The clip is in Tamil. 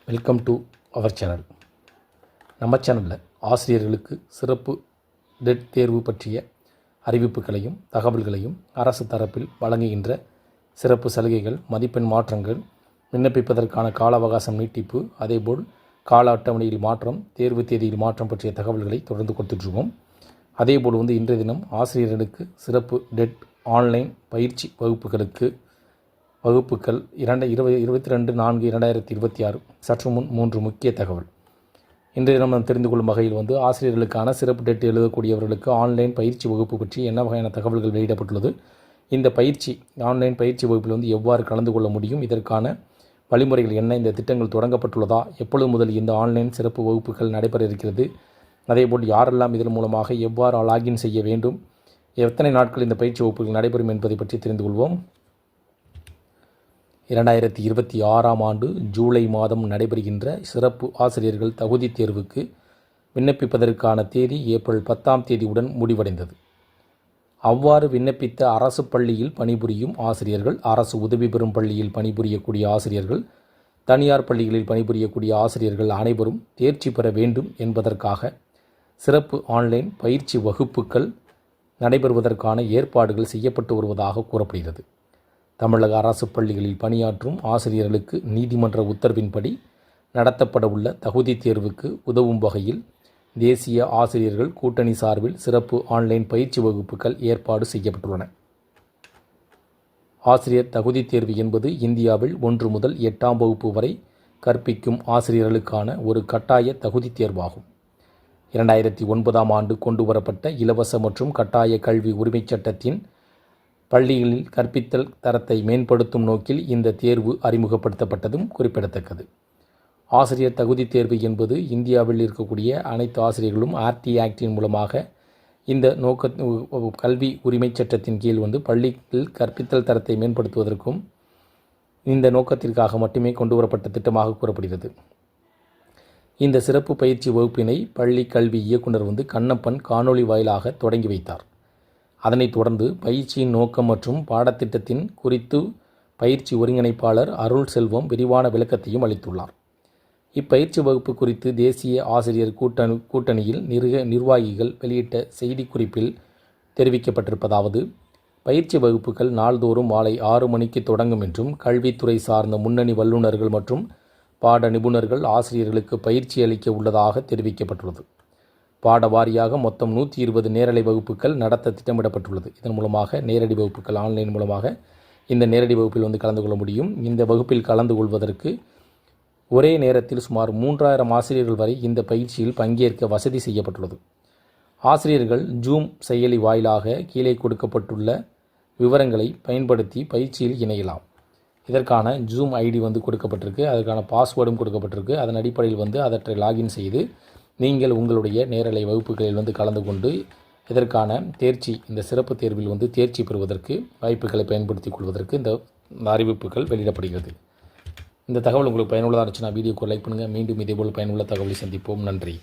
Welcome to our channel. நம்ம சேனலில் ஆசிரியர்களுக்கு சிறப்பு டெட் தேர்வு பற்றிய அறிவிப்புகளையும் தகவல்களையும் அரசு தரப்பில் வழங்குகின்ற சிறப்பு சலுகைகள், மதிப்பெண் மாற்றங்கள், விண்ணப்பிப்பதற்கான கால அவகாசம் நீட்டிப்பு, அதேபோல் கால அட்டவணையில் மாற்றம், தேர்வு தேதியில் மாற்றம் பற்றிய தகவல்களை தொடர்ந்து கொடுத்துட்ருக்கோம். அதேபோல் இன்றைய தினம் ஆசிரியர்களுக்கு சிறப்பு டெட் ஆன்லைன் பயிற்சி வகுப்புகள் 22/4/2026 சற்று முன் 3 முக்கிய தகவல். இன்றைய தினம் நாம் தெரிந்து கொள்ளும் வகையில் ஆசிரியர்களுக்கான சிறப்பு டெட் எழுதக்கூடியவர்களுக்கு ஆன்லைன் பயிற்சி வகுப்பு பற்றி என்ன வகையான தகவல்கள் வெளியிடப்பட்டுள்ளது, இந்த ஆன்லைன் பயிற்சி வகுப்பில் எவ்வாறு கலந்து கொள்ள முடியும், இதற்கான வழிமுறைகள் என்ன, இந்த திட்டங்கள் தொடங்கப்பட்டுள்ளதா, எப்பொழுது முதல் இந்த ஆன்லைன் சிறப்பு வகுப்புகள் நடைபெற இருக்கிறது, அதேபோல் யாரெல்லாம் இதன் மூலமாக எவ்வாறு லாகின் செய்ய வேண்டும், எத்தனை நாட்கள் இந்த பயிற்சி வகுப்புகள் நடைபெறும் என்பதை பற்றி தெரிந்து கொள்வோம். 2026ஆம் ஆண்டு ஜூலை மாதம் நடைபெறுகின்ற சிறப்பு ஆசிரியர்கள் தகுதி தேர்வுக்கு விண்ணப்பிப்பதற்கான தேதி ஏப்ரல் 10ஆம் தேதியுடன் முடிவடைந்தது. அவ்வாறு விண்ணப்பித்த அரசு பள்ளியில் பணிபுரியும் ஆசிரியர்கள், அரசு உதவி பெறும் பள்ளியில் பணிபுரியக்கூடிய ஆசிரியர்கள், தனியார் பள்ளிகளில் பணிபுரியக்கூடிய ஆசிரியர்கள் அனைவரும் தேர்ச்சி பெற வேண்டும் என்பதற்காக சிறப்பு ஆன்லைன் பயிற்சி வகுப்புகள் நடைபெறுவதற்கான ஏற்பாடுகள் செய்யப்பட்டு வருவதாக கூறப்படுகிறது. தமிழக அரசு பள்ளிகளில் பணியாற்றும் ஆசிரியர்களுக்கு நீதிமன்ற உத்தரவின்படி நடத்தப்பட உள்ள தகுதி தேர்வுக்கு உதவும் வகையில் தேசிய ஆசிரியர்கள் கூட்டணி சார்பில் சிறப்பு ஆன்லைன் பயிற்சி வகுப்புகள் ஏற்பாடு செய்யப்பட்டுள்ளன. ஆசிரியர் தகுதி தேர்வு என்பது இந்தியாவில் 1 முதல் 8ஆம் வகுப்பு வரை கற்பிக்கும் ஆசிரியர்களுக்கான ஒரு கட்டாய தகுதி தேர்வாகும். 2009ஆம் ஆண்டு கொண்டுவரப்பட்ட இலவச மற்றும் கட்டாய கல்வி உரிமைச் சட்டத்தின் பள்ளிகளில் கற்பித்தல் தரத்தை மேம்படுத்தும் நோக்கில் இந்த தேர்வு அறிமுகப்படுத்தப்பட்டதும் குறிப்பிடத்தக்கது. ஆசிரியர் தகுதி தேர்வு என்பது இந்தியாவில் இருக்கக்கூடிய அனைத்து ஆசிரியர்களும் RT ஆக்டின் மூலமாக இந்த கல்வி உரிமைச் சட்டத்தின் கீழ் பள்ளியில் கற்பித்தல் தரத்தை மேம்படுத்துவதற்கும் இந்த நோக்கத்திற்காக மட்டுமே கொண்டுவரப்பட்ட திட்டமாக கூறப்படுகிறது. இந்த சிறப்பு பயிற்சி வகுப்பினை பள்ளி கல்வி இயக்குனர் கண்ணப்பன் காணொலி வாயிலாக தொடங்கி வைத்தார். அதனைத் தொடர்ந்து பயிற்சியின் நோக்கம் மற்றும் பாடத்திட்டத்தின் குறித்து பயிற்சி ஒருங்கிணைப்பாளர் அருள் செல்வம் விரிவான விளக்கத்தையும் அளித்துள்ளார். இப்பயிற்சி வகுப்பு குறித்து தேசிய ஆசிரியர் கூட்டணியில் நிர்வாகிகள் வெளியிட்ட செய்திக்குறிப்பில் தெரிவிக்கப்பட்டிருப்பதாவது, பயிற்சி வகுப்புகள் நாள்தோறும் மாலை 6 மணிக்கு தொடங்கும் என்றும் கல்வித்துறை சார்ந்த முன்னணி வல்லுநர்கள் மற்றும் பாட நிபுணர்கள் ஆசிரியர்களுக்கு பயிற்சி அளிக்க உள்ளதாக தெரிவிக்கப்பட்டுள்ளது. பாட வாரியாக மொத்தம் 120 நேரலை வகுப்புகள் நடத்த திட்டமிடப்பட்டுள்ளது. இதன் மூலமாக நேரடி வகுப்புகள் ஆன்லைன் மூலமாக இந்த நேரடி வகுப்பில் கலந்து கொள்ள முடியும். இந்த வகுப்பில் கலந்து கொள்வதற்கு ஒரே நேரத்தில் சுமார் 3000 ஆசிரியர்கள் வரை இந்த பயிற்சியில் பங்கேற்க வசதி செய்யப்பட்டுள்ளது. ஆசிரியர்கள் ஜூம் செயலி வாயிலாக கீழே கொடுக்கப்பட்டுள்ள விவரங்களை பயன்படுத்தி பயிற்சியில் இணையலாம். இதற்கான ஜூம் ஐடி கொடுக்கப்பட்டிருக்கு, அதற்கான பாஸ்வேர்டும் கொடுக்கப்பட்டிருக்கு. அதன் அடிப்படையில் அதற்றை லாகின் செய்து நீங்கள் உங்களுடைய நேரலை வகுப்புகளில் கலந்து கொண்டு இதற்கான இந்த சிறப்பு தேர்வில் தேர்ச்சி பெறுவதற்கு வாய்ப்புகளை பயன்படுத்திக் கொள்வதற்கு இந்த அறிவிப்புகள் வெளியிடப்படுகிறது. இந்த தகவல் உங்களுக்கு பயனுள்ளதாக இருந்துச்சுன்னா வீடியோக்கு லைக் பண்ணுங்கள். மீண்டும் இதேபோல் பயனுள்ள தகவலை சந்திப்போம். நன்றி.